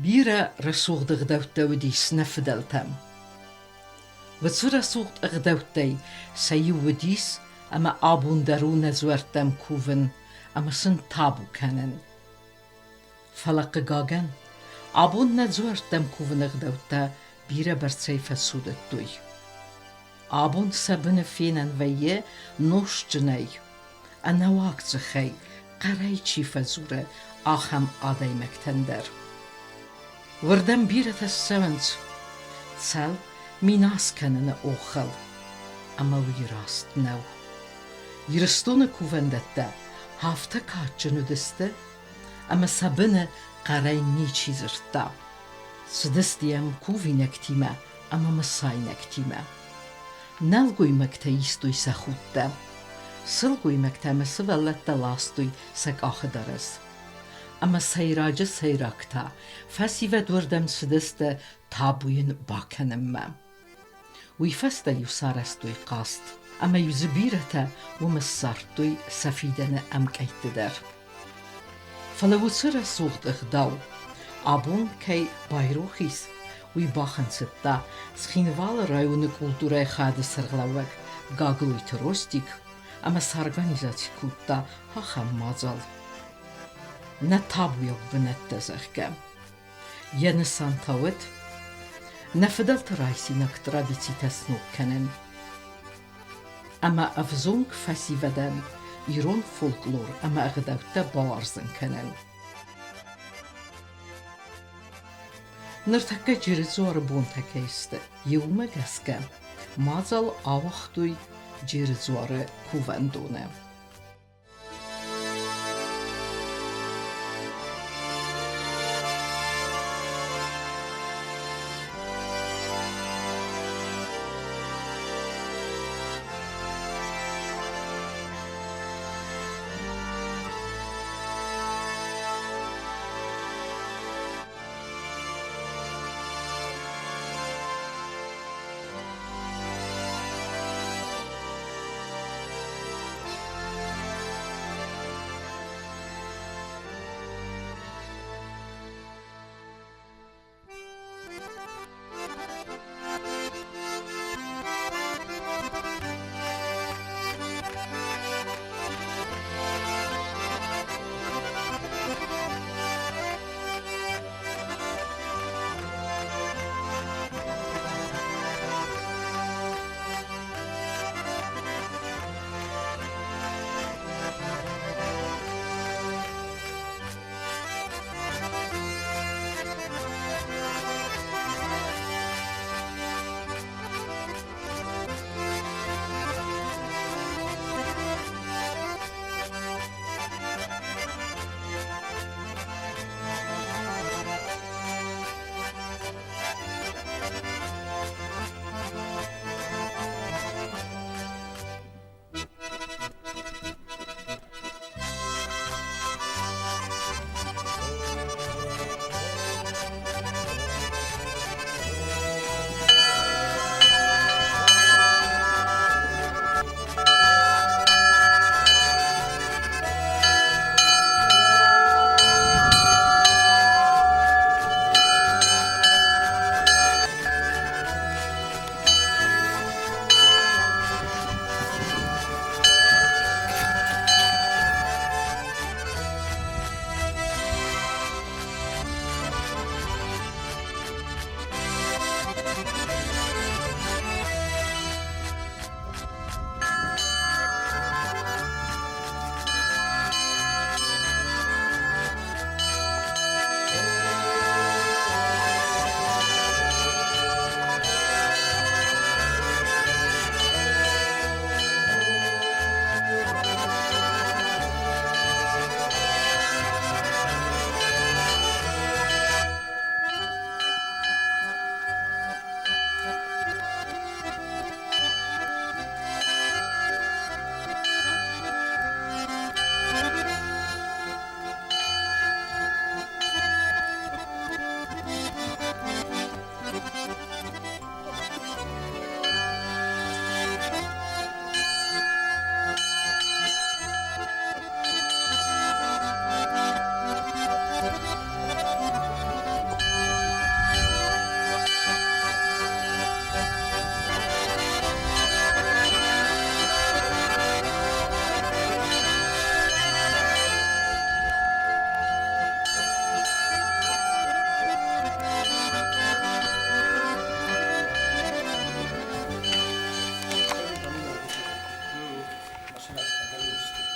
Bira rasucht gdauta wedi sneffedeltem. Wat zo rasucht gdauta sayu wedis ama abun daruna zuertem kuven ama sun tabu kennen. Falak gagen abun na zuertem kuven gdauta bira bertseifa sudet duy. Abun sabine finan veye noşcnei. Anawaktsachei qaray chifa zure aham aday mektender. Wordem bira tasavens. Tsal minas kennene ochel. Ama wirast nou. Jirstone kuvendette hafta kaçınudiste. Ama sabine qaray niçizirta. Sdistiem kuvinektime ama masaynektime. Nelguj mekteistui sachutte. Sılguj mekteme sıvellette lastuj sek ahıdarız. Ama seyracı seyrakta, fesive durdem sıdiste tabuyun bakenimme. Uy feste yusarestuj kast, ama yüzübirete umessartuj safidene emkeytider. Falawusıra suht ıhdav, abun kei bayruchis, uy bachen sitta, schinval rayunu kulturay xadı sırglavek, gagluj trostik, ama sarganizaci kutta hacham mazal. Ne tabu yok venette zerke. Jene santawet, ne fedelt rajsinak tradicites nukkenen. Ama avzung fesiveden, iron folklor ama agdauta baarzen kenen. Nırtakka cirizor bontake iste, yume geske, mazal avachtuj cirizore kuvendone.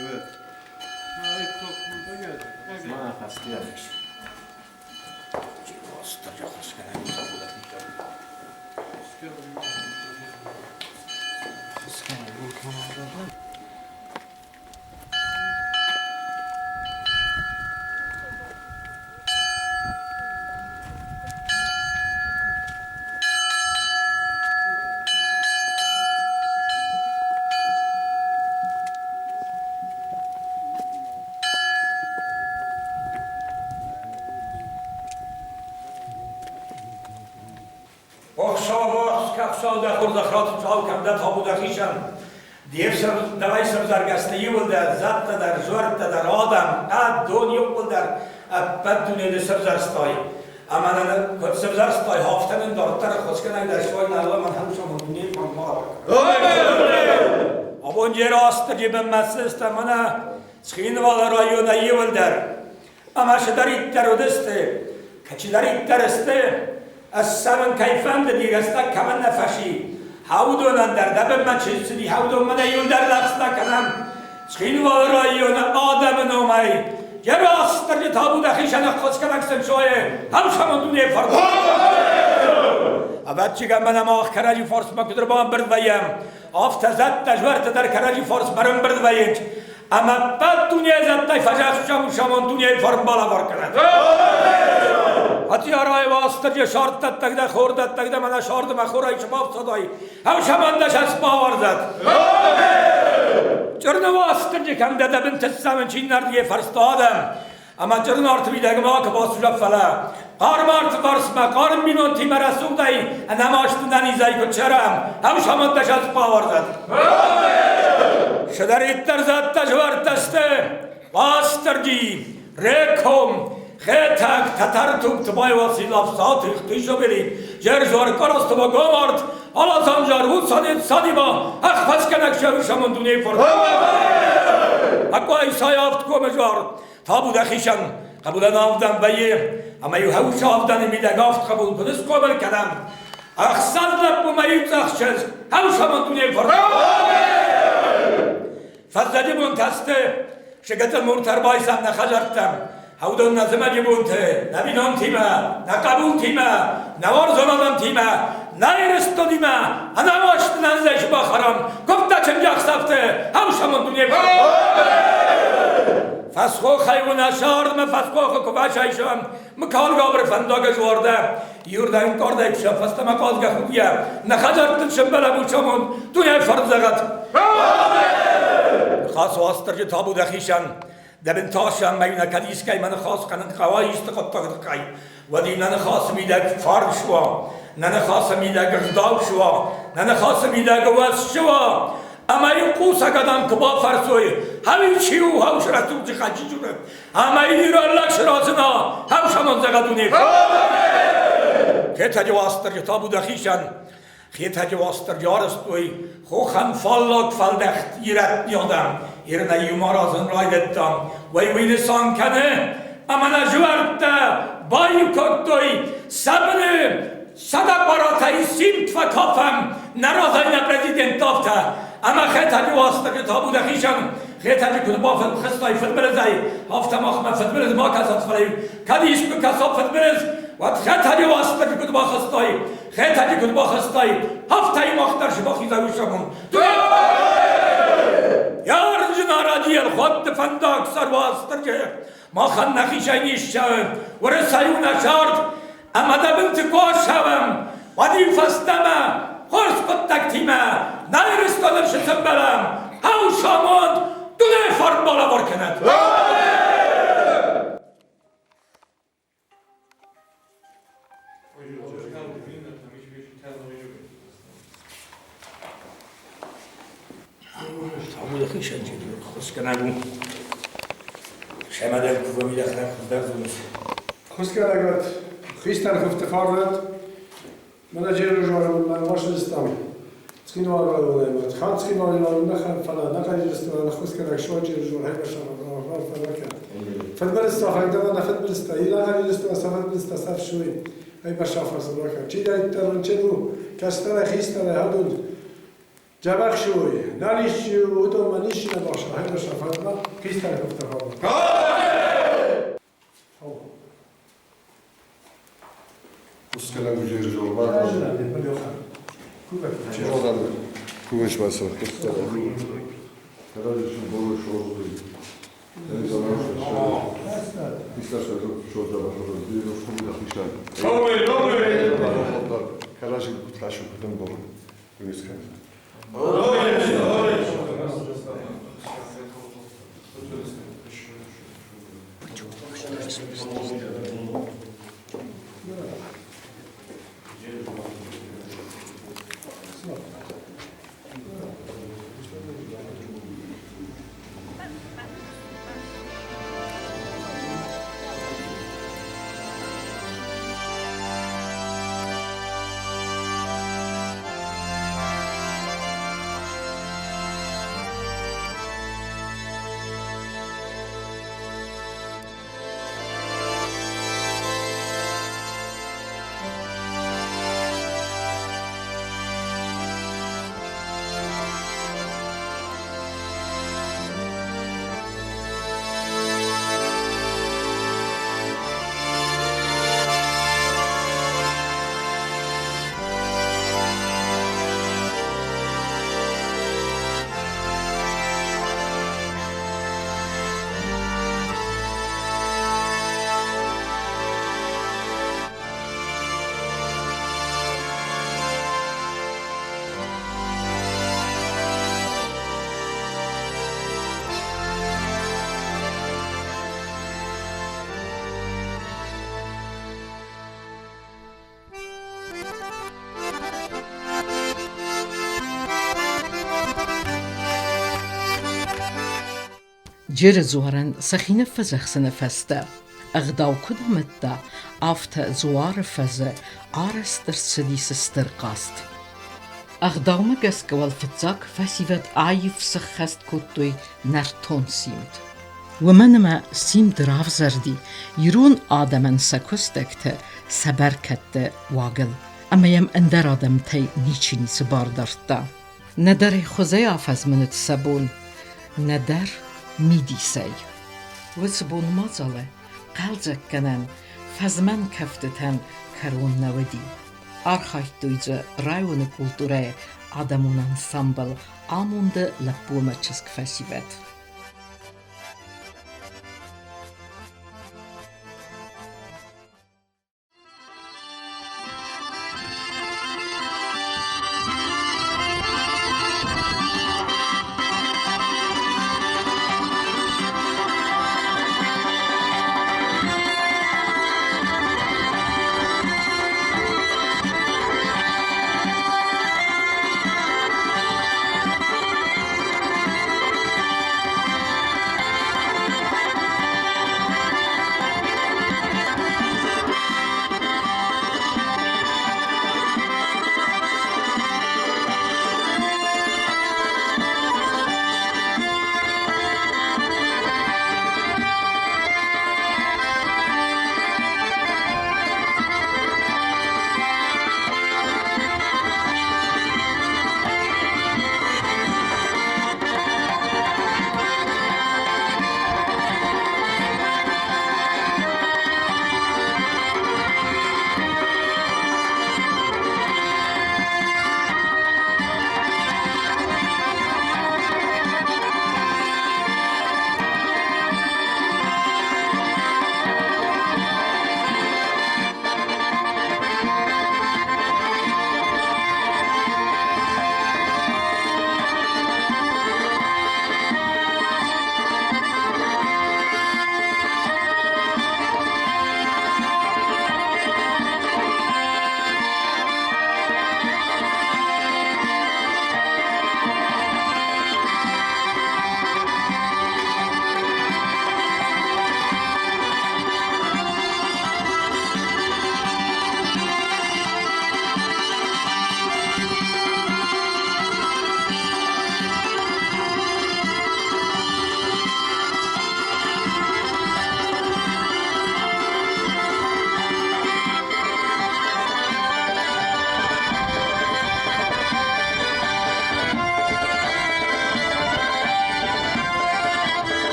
Evet. Ma fastidiamış. Bastıracak aşkına bir tabu da diyeceğim. Aşkına bu kanalda da. Boxsavos, kapsavda xurda xrat çalkamda tabuda xişan. Dievsir davaysir zargasta yuvulda, zatta dar, zorta dar, adam, ad don yuvulda, bad duniyada sirzarstoy. Amanani kod sirzarstoy haftanın dortar xoşkanay dar şoy nalla man ham şamon duniyay mamlar. Abon jeri astı jibinmasiz tamana Çxinvala rayona yuvulda. Ama şidar ittar ödesti, kaçidar ittar isti. السمن كيفان دي رستا كمان نفشي هاودون اندر دبن من چیزی هاودون من ایون در لخستا کنم چخین والرایون آدم نومای یه راستر که تابو دخیشن خوش کنکسن شوه هم شما دونه فرد اول چیگم منم آخ کراجی فارس ما کدر با هم برد ویم آف تزد تجورت در کراجی فارس برم برد ویم اما بعد دنیا زد تای فجاش شما دنیا فرم بالا بار کند Hatiyarای واستر شارت تگده خورد تگده من شارد مخورای شباب صدای هم شماندش از باور زد چرا واستر کم داده بنت سمن چین نردیه فرستادم اما چرا نارت بیدگ ما که باز شب فلا قارم آرت فرس ما قارم بینون تیم رسول دایی نماشت ننیزایی که چرم هم شماندش از باور زد شدر ایتر زد تجور تسته واستر ریکم خیتک تتر توب تبای واسی لفظات اختیشو بری جر جوار کارست با گوارد حالا زنجار بود سادی با حق پس کنک شوی شمون دونی فرد حقا ایسای آفت کوم جوار تا بود اخیشن قبولن آفدن بیه اما یو هوش آفدن میدگ آفت قبول کنست قبل کنم اخصد لب میوز اخشز هم شمون دونی فرد فضلی منتسته شگت المرتر بایسم نخجرتم هودون نظمه بونته نبینان تیمه نقبول تیمه نوار زنادم تیمه نایرستو دیمه انواشت ننزش باخرم گفته چنجاق سفته هم شما دنیا فسخو خیون اشارد من فسخو کباش ایشم مکال گابر فنداگ جوارده یوردن کارده ایشم فسته مکازگه خوبیه نخجرتن شنبله بود شما دنیا فرد زغط خاص واستر که تابو دخیشن دبن تاشم میونه کدیس که من خاص کنن قوایی استقاط تقدقی و دی نن خاص میده فرد شوا نن خاص میده گرداو شوا نن خاص میده گوز شوا اما این قوسا قدم کبا فرسوی همین چیو هاوش رسول چی خجی جونه اما این را لکش رازنا هم شمان زغدونی که تجواستر که تابو دخیشن خیت هج واستر جارستوی خوخن فالات فالدخت ایرت بیادم ایرنه یومارازن رایدتم وی ویل سان کنه اما نجورت بایی کتوی سبنه صدا براتای سیمت و کافم نرازای نپرزیدنت دافته اما خیت هج واستر که تابو دخیشم خیت هج کد بافت خستای فتبرزای هفته مخمه فتبرز ما کسات فریم کدیش بکساب فتبرز و خیت هج واستر که کد با خستای خیت هجی کد با خستای هفتهی مختر شما خیزاوی شمون یار جناراجی الخود فنداک سر واستر که ما خن نخیشه نیش شوم و رسایون اشارد اما دا بنت گوش شوم و دی فستمه خورس کد تکتیمه نایرستانم شسم برم هاو شاماند دونه فرد بالا بار کند تابو دخیشن جدی خوش کنم شمدن کوبه میدخنم خوش در زونش خوش کنم خیستن خفت فارد من جیر جوارم من واش دستم تخین وارد ولی خان تخین وارد نخن فلا نخن دستم خوش کنم شو جیر جوار هی باشم وار فلا کرد فدبر استفاده دادن فدبر استایل هایی دستم سفد استفاده شوی هی باشم فلا کرد چی داری ترون چه دو کستن خیستن هادون جبخ شوی نالیش و تو منیش نباشه هی باشم فدبر خیستن افتخار Uskala gücü zorlar. خوبه Oradan kuvvet basar. Herhalde şimdi bolu şorlu. Yani zaman İstersen şorda bakalım. Bir olsun bir dakika. Tabii. Karajı taşı kudum bolu. Üsken. جر زوارن سخینه فزخ سنه فسته اغداو کدامت دا آفت زوار فزه آرستر سدیس استرقاست اغداو مگس قوال فتزاك فسيفت آيف سخست كتوي نرتون سيمت ومنما سيم دراف زردي يرون آدمن سكستكت سبركت واقل اما يم اندر آدم تي نيچيني سبار دارتا ندر خوزي آفز منت سبون ندر میدیسی و زبون مازاله قلزک کنن فزمن کفتتن کرون نودی آرخایت دویزه رایون کلتوره آدمون انسامبل آمونده لپومه چسک فسیوت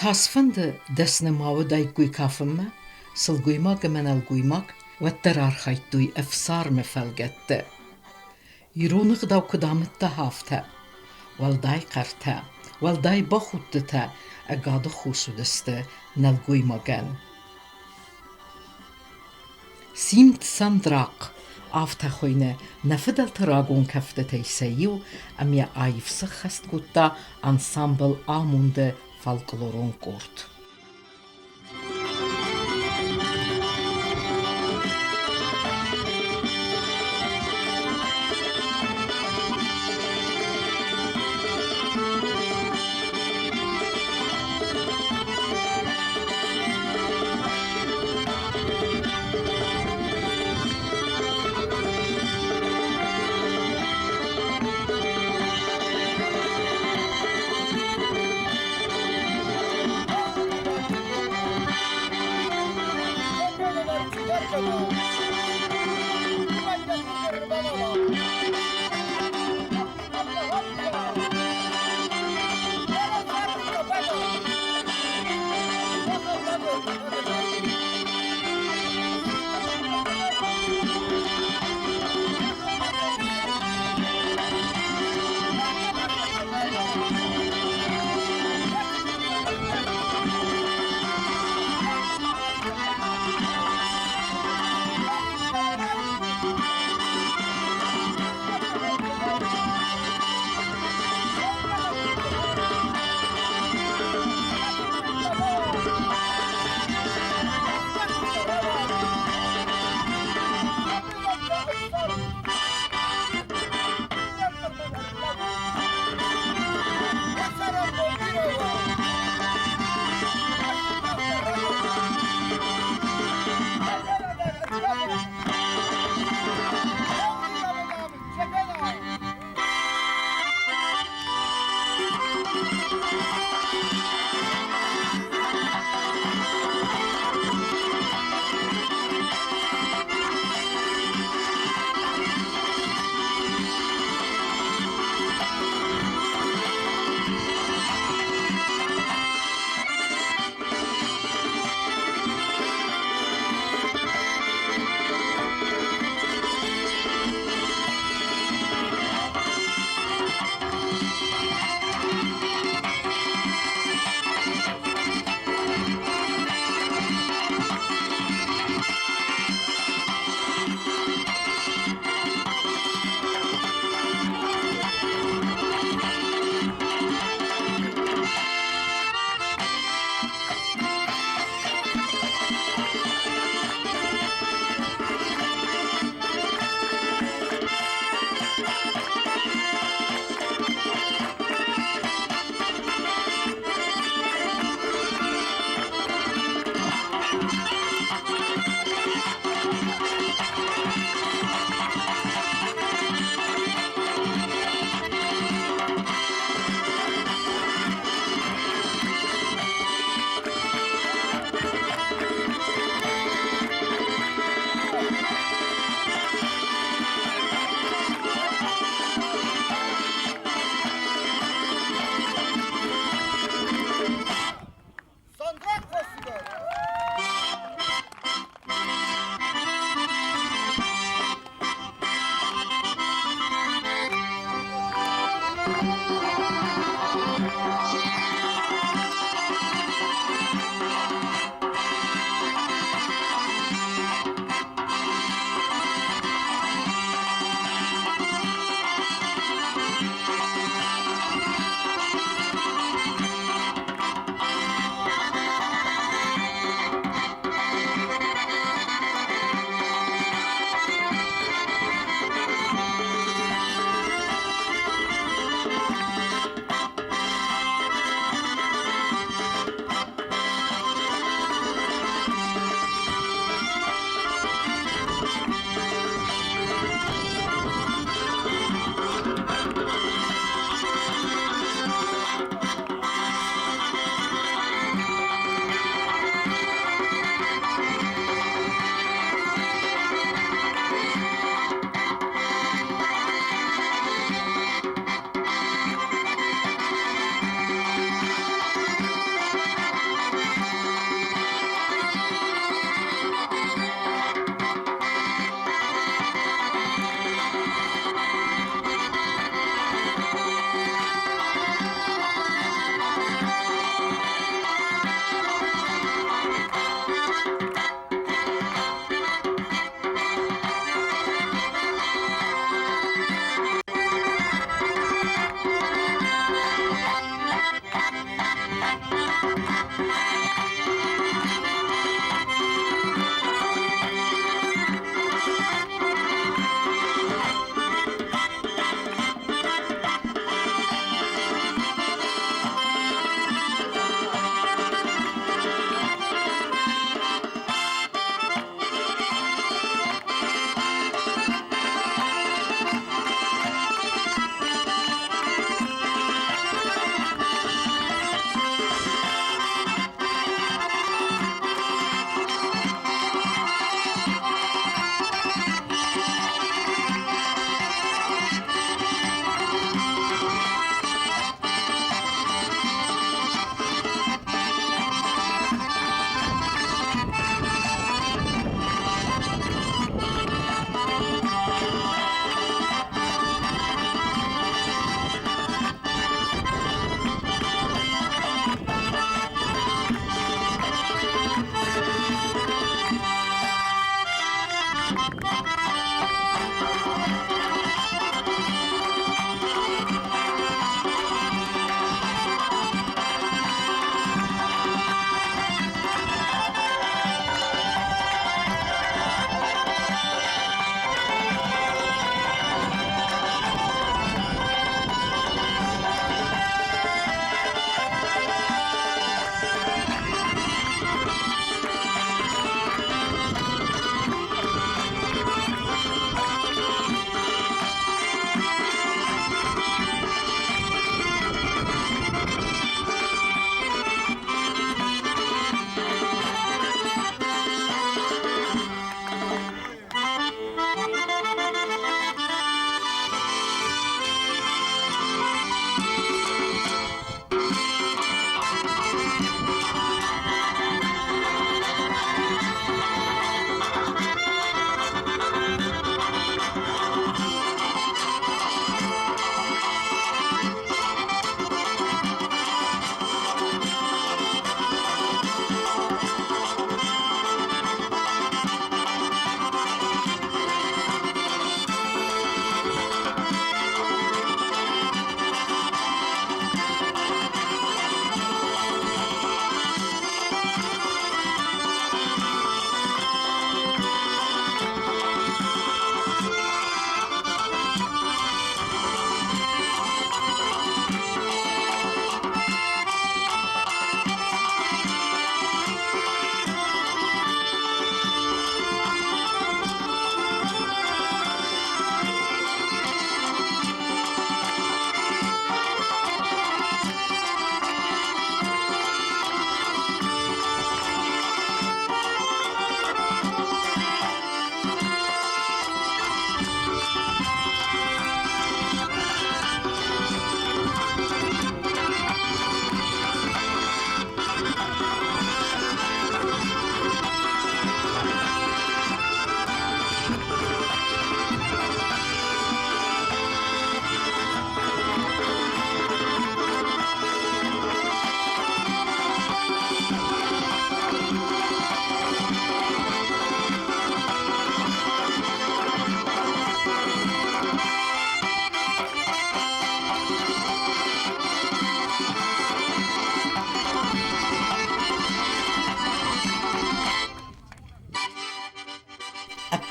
Tasfındı desne mavi daygui kafımme, sılguymak emenel guymak ve terarhaytduy efsar me felgette. Yirunık dav kudamıtta hafta, valday karta, valday bahuttita, agadı khusudiste nel guymagen. Simt sandrak, afta khoyne nefedel teragon kefte teyseyu, am ya ayfsı khast gutta ensemble amunde folkloron kort.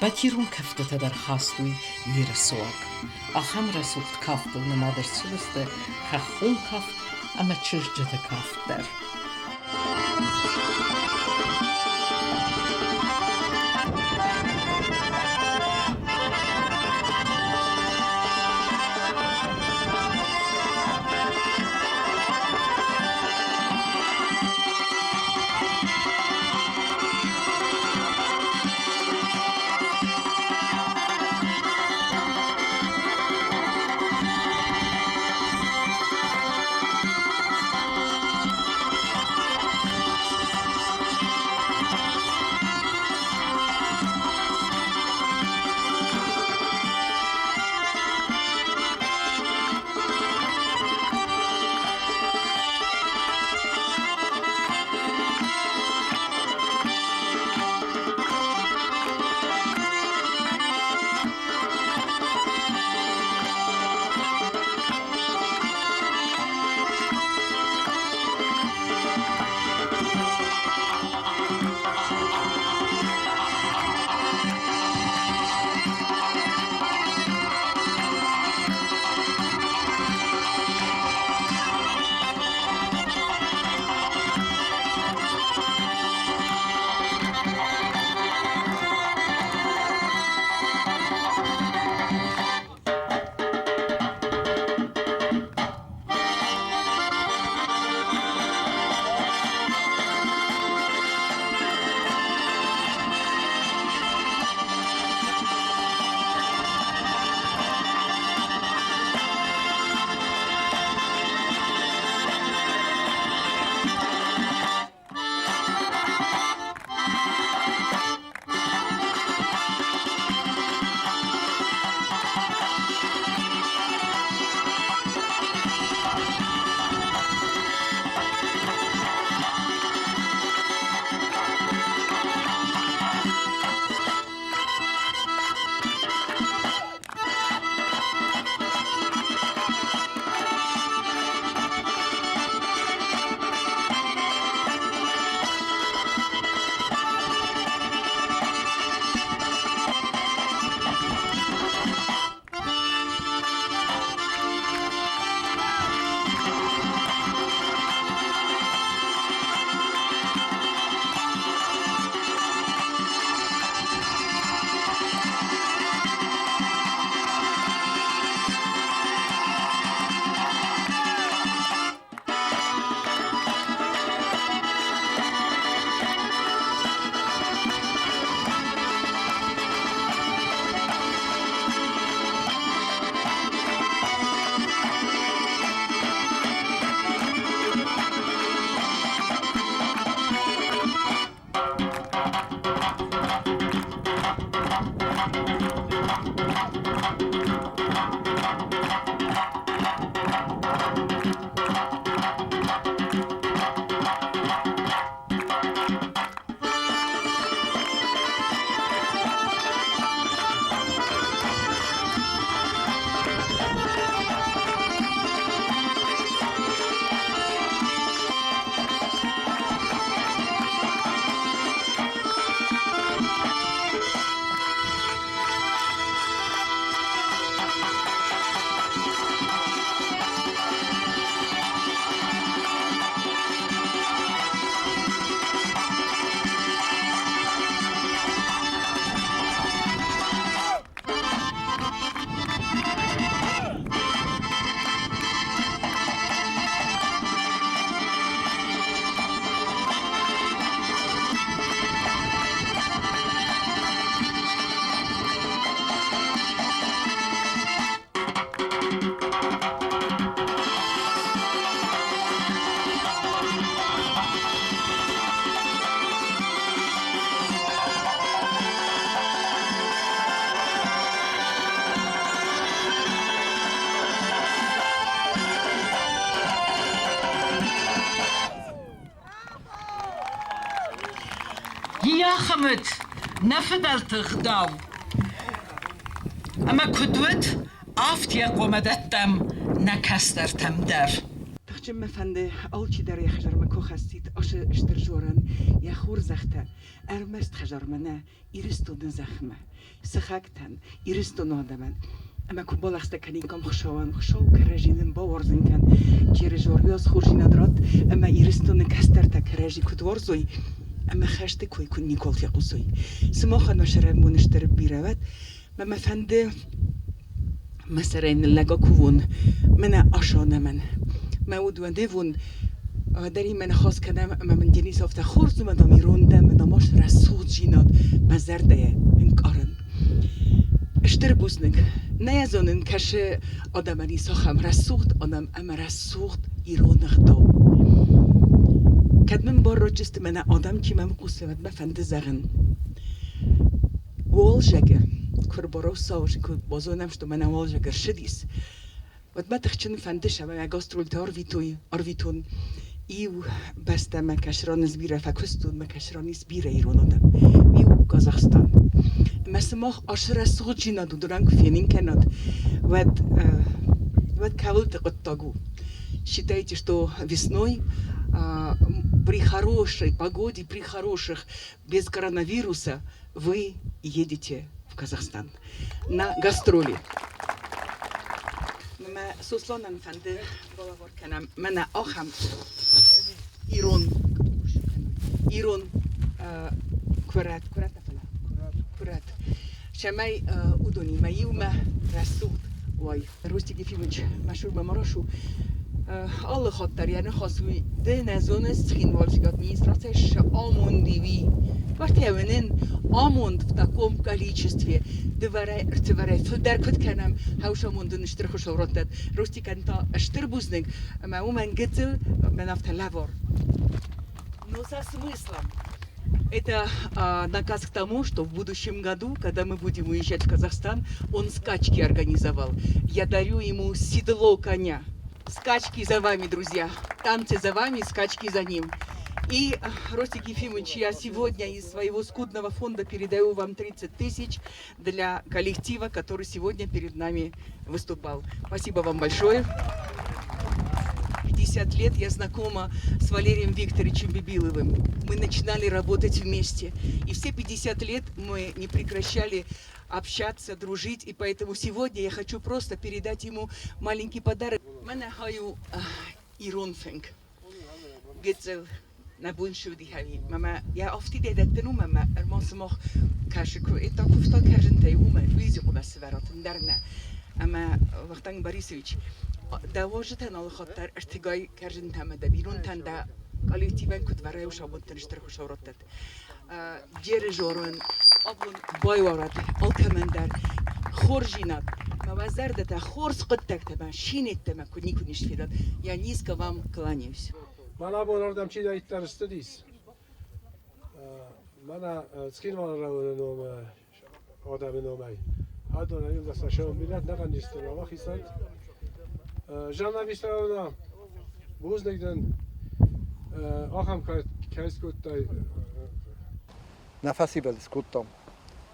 باتیرون کفته در خواستوی لیر سوق. آخام رسوخت کافت نمادر سلسته خون کافت اما چرجت کافت در. خمت نفدل تغداو اما کدوت آفت یک قمدتم نکسترتم در Machjem me fande alchi der yakhjar me kokhastit ash ishterjoran ya khur zakhta ermest khajarmana iriston zakhma sakhaktan iriston adaman ama kubolachsta kanin kom khshawan khshaw karajinin bawarzen kan jerjorios khurjinadrat ama iriston kasterta karaji kudworzoy ama khashte koy kun nikol yaqusoy smokhan mashara munishter biravat ma fande مثلا لقا كون من أشان من ما ودون ديفون داری من خواست کردم اما من جنیس افت خورد من دمیرون دم من دماش رسول جیناد مزرده انکارن اشتر بوزنگ نه زنن کش آدمانی سخم رسوخت آدم اما رسوخت ایران خدا کد من بار را جست من آدم کی من قصد بفند زغن والجگه کر برو ساوش که بازونم شد من والجگه شدیس ود ما تخشن فندش اما گاسترول آرویتون ایو بسته مکشران زبیره فکستون مکشرانی زبیره ایران آدم ایو کازاخستان مسماخ آشر سوق جینا دوران کفینین کناد ود کول تقطعو считайте что весной при хорошей погоде при хороших без коронавируса вы едете в Казахстан на гастроли. ما سوسلان فنده باور کنم من آخم ایران کرات شمای اودونی مایوم رسود وای روستی گفیمش مشهور بماراشو alle خاطر یعنی خاصوی ده نزونست خینوالش администрация آموندیوی وقتی اونن آموند в таком количестве دورای فدر کد کنم هاوش آموندن اشتر خوش آوردد روستی کنتا اشتر بوزنگ اما او من گتل من افت لور но со смыслом это наказ к тому, что в будущем году, когда мы будем уезжать в Казахстан, он скачки организовал. Я дарю ему седло коня. Скачки за вами, друзья. Танцы за вами, скачки за ним. И, Ростик Ефимович, я сегодня из своего скудного фонда передаю вам 30 тысяч для коллектива, который сегодня перед нами выступал. Спасибо вам большое. 50 лет я знакома с Валерием Викторовичем Бибиловым. Мы начинали работать вместе. И все 50 лет мы не прекращали общаться, дружить. И поэтому сегодня я хочу просто передать ему маленький подарок. Меня хаю Иронфенг. Гетзел на буншуди хави. Мама, я офти дедеттен мама, эрмасмах кашку. Это куфта кажентай ума. Визю кубасверат ндарна. Ама Вахтанг Борисович. دواشتن على خاطر ارتقای کردن تمام بیرون تنده کالیتیون کد ورای و شابونتن اشتراک شورتت جر جورن آبون بایوارد آلکمندر خورجینات موازرده تا خورس قد تکتم شینت تم کنی کنیش فیداد یا نیست که وام کلانیوس. من آبوناردم چی دایت درستدیس. من سکینوان رو نام آدم نامی. هادون ایل دست شام میلاد نگنجسته و وقتی سند. Жанна Висаровна, Бузнегден, آخم کس کد نفسی بلس کدام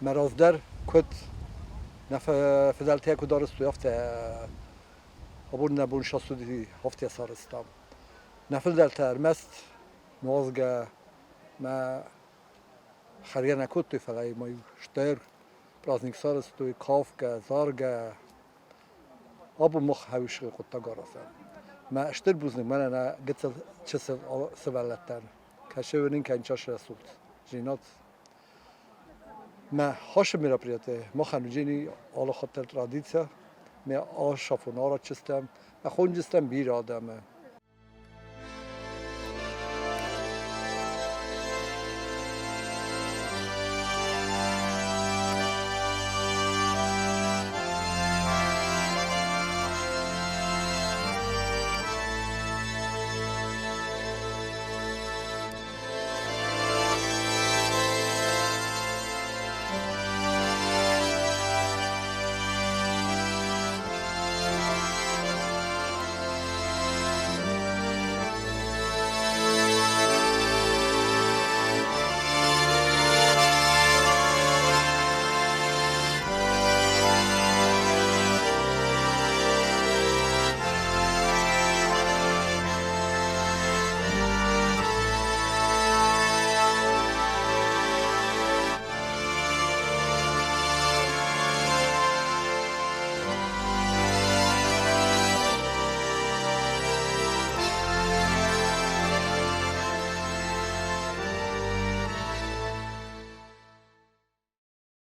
مرازدر کد فدالتی کد دارست و یافته عبور نبون شاسودی هفته سارستم نفدالتی ارمست نوازگه ما خریه نکد توی فلای مای شتر پرازنیک سارست توی کافگه زارگه آبو مخ هوش قطع گارسان. ما اشتر بوزنیم من انا قتل چه سوالتر کشه ونین که اینچاش رسولت جینات ما هاش میرا پریاته ما خنوجینی آلا خاطر ترادیسیا ما آشافونا را چستم ما خونجستم بیر آدمه